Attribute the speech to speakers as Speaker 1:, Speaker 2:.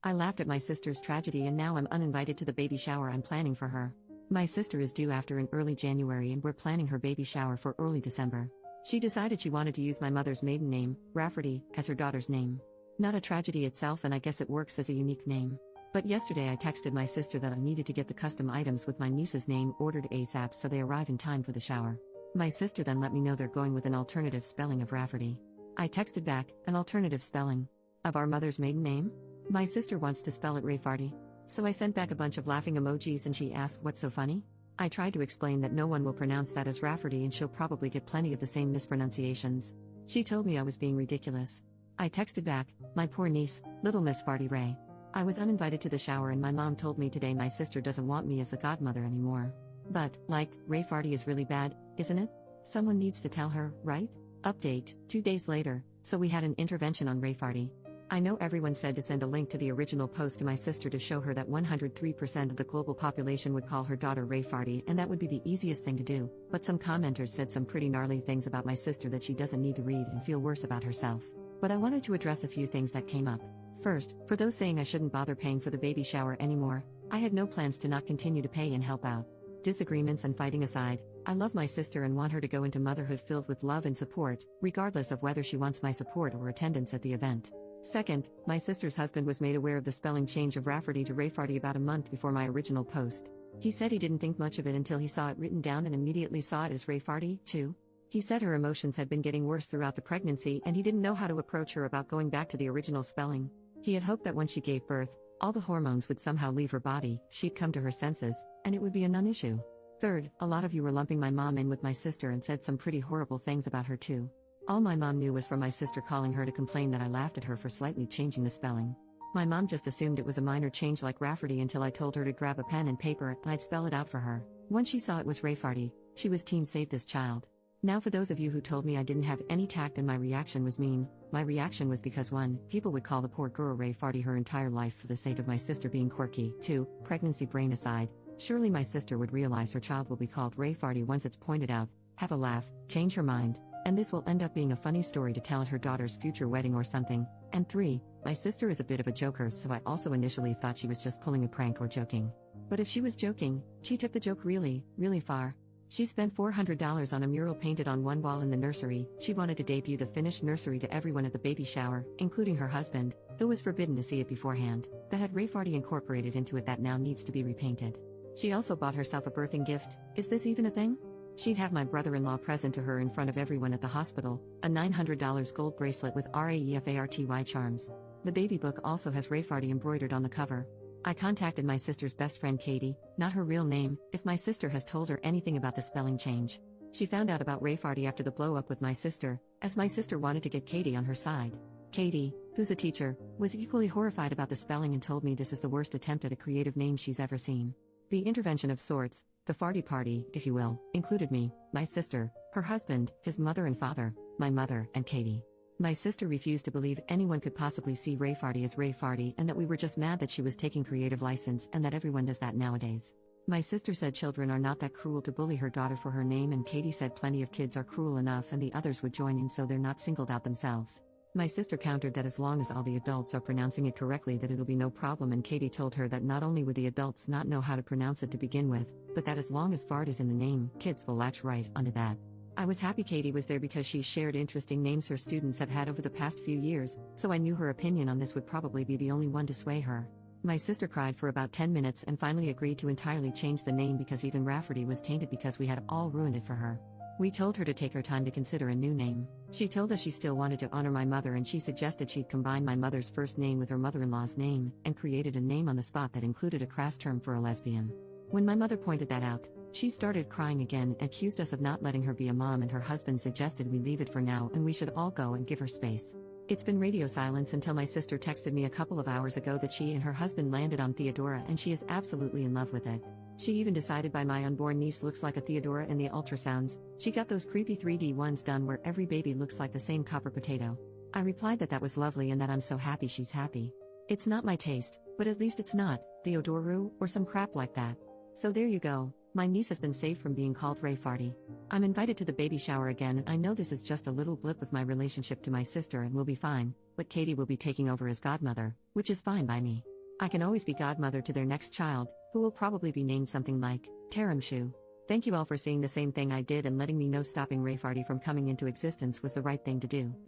Speaker 1: I laughed at my sister's tragedy and now I'm uninvited to the baby shower I'm planning for her. My sister is due after in early January and we're planning her baby shower for early December. She decided she wanted to use my mother's maiden name, Rafferty, as her daughter's name. Not a tragedy itself, and I guess it works as a unique name. But yesterday I texted my sister that I needed to get the custom items with my niece's name ordered ASAP so they arrive in time for the shower. My sister then let me know they're going with an alternative spelling of Rafferty. I texted back, an alternative spelling of our mother's maiden name? My sister wants to spell it Rayfarty. So I sent back a bunch of laughing emojis and she asked what's so funny? I tried to explain that no one will pronounce that as Rafferty and she'll probably get plenty of the same mispronunciations. She told me I was being ridiculous. I texted back, my poor niece, little Miss Farty Ray. I was uninvited to the shower and my mom told me today my sister doesn't want me as the godmother anymore. But, Ray Farty is really bad, isn't it? Someone needs to tell her, right? Update, 2 days later, so we had an intervention on Ray Farty. I know everyone said to send a link to the original post to my sister to show her that 103% of the global population would call her daughter Ray Farty and that would be the easiest thing to do, but some commenters said some pretty gnarly things about my sister that she doesn't need to read and feel worse about herself. But I wanted to address a few things that came up. First, for those saying I shouldn't bother paying for the baby shower anymore, I had no plans to not continue to pay and help out. Disagreements and fighting aside, I love my sister and want her to go into motherhood filled with love and support, regardless of whether she wants my support or attendance at the event. Second, my sister's husband was made aware of the spelling change of Rafferty to Rayfarty about a month before my original post. He said he didn't think much of it until he saw it written down and immediately saw it as Rayfarty, too. He said her emotions had been getting worse throughout the pregnancy and he didn't know how to approach her about going back to the original spelling. He had hoped that when she gave birth, all the hormones would somehow leave her body, she'd come to her senses, and it would be a non-issue. Third, a lot of you were lumping my mom in with my sister and said some pretty horrible things about her too. All my mom knew was from my sister calling her to complain that I laughed at her for slightly changing the spelling. My mom just assumed it was a minor change like Rafferty until I told her to grab a pen and paper and I'd spell it out for her. Once she saw it was Rayfarty, she was team save this child. Now for those of you who told me I didn't have any tact and my reaction was mean, my reaction was because 1, people would call the poor girl Rayfarty her entire life for the sake of my sister being quirky. 2, pregnancy brain aside, surely my sister would realize her child will be called Rayfarty once it's pointed out, have a laugh, change her mind, and this will end up being a funny story to tell at her daughter's future wedding or something. And 3, my sister is a bit of a joker, so I also initially thought she was just pulling a prank or joking. But if she was joking, she took the joke really, really far. She spent $400 on a mural painted on one wall in the nursery. She wanted to debut the finished nursery to everyone at the baby shower, including her husband, who was forbidden to see it beforehand, that had Rayfarty incorporated into it that now needs to be repainted. She also bought herself a birthing gift. Is this even a thing? She'd have my brother-in-law present to her in front of everyone at the hospital, a $900 gold bracelet with RAEFARTY charms. The baby book also has Rayfarty embroidered on the cover. I contacted my sister's best friend Katie, not her real name, if my sister has told her anything about the spelling change. She found out about Rayfarty after the blow-up with my sister, as my sister wanted to get Katie on her side. Katie, who's a teacher, was equally horrified about the spelling and told me this is the worst attempt at a creative name she's ever seen. The intervention of sorts, the farty party, if you will, included me, my sister, her husband, his mother and father, my mother, and Katie. My sister refused to believe anyone could possibly see Rayfarty as Rayfarty and that we were just mad that she was taking creative license and that everyone does that nowadays. My sister said children are not that cruel to bully her daughter for her name, and Katie said plenty of kids are cruel enough and the others would join in so they're not singled out themselves. My sister countered that as long as all the adults are pronouncing it correctly that it'll be no problem, and Katie told her that not only would the adults not know how to pronounce it to begin with, but that as long as fart is in the name, kids will latch right onto that. I was happy Katie was there because she shared interesting names her students have had over the past few years, so I knew her opinion on this would probably be the only one to sway her. My sister cried for about 10 minutes and finally agreed to entirely change the name because even Rafferty was tainted because we had all ruined it for her. We told her to take her time to consider a new name. She told us she still wanted to honor my mother and she suggested she'd combine my mother's first name with her mother-in-law's name, and created a name on the spot that included a crass term for a lesbian. When my mother pointed that out, she started crying again and accused us of not letting her be a mom, and her husband suggested we leave it for now and we should all go and give her space. It's been radio silence until my sister texted me a couple of hours ago that she and her husband landed on Theodora and she is absolutely in love with it. She even decided by my unborn niece looks like a Theodora in the ultrasounds. She got those creepy 3D ones done where every baby looks like the same copper potato. I replied that was lovely and that I'm so happy she's happy. It's not my taste, but at least it's not Theodoru or some crap like that. So there you go, my niece has been saved from being called Rayfarty. I'm invited to the baby shower again, and I know this is just a little blip with my relationship to my sister and we'll be fine, but Katie will be taking over as godmother, which is fine by me. I can always be godmother to their next child, who will probably be named something like Taramshu. Thank you all for seeing the same thing I did and letting me know stopping Rayfarty from coming into existence was the right thing to do.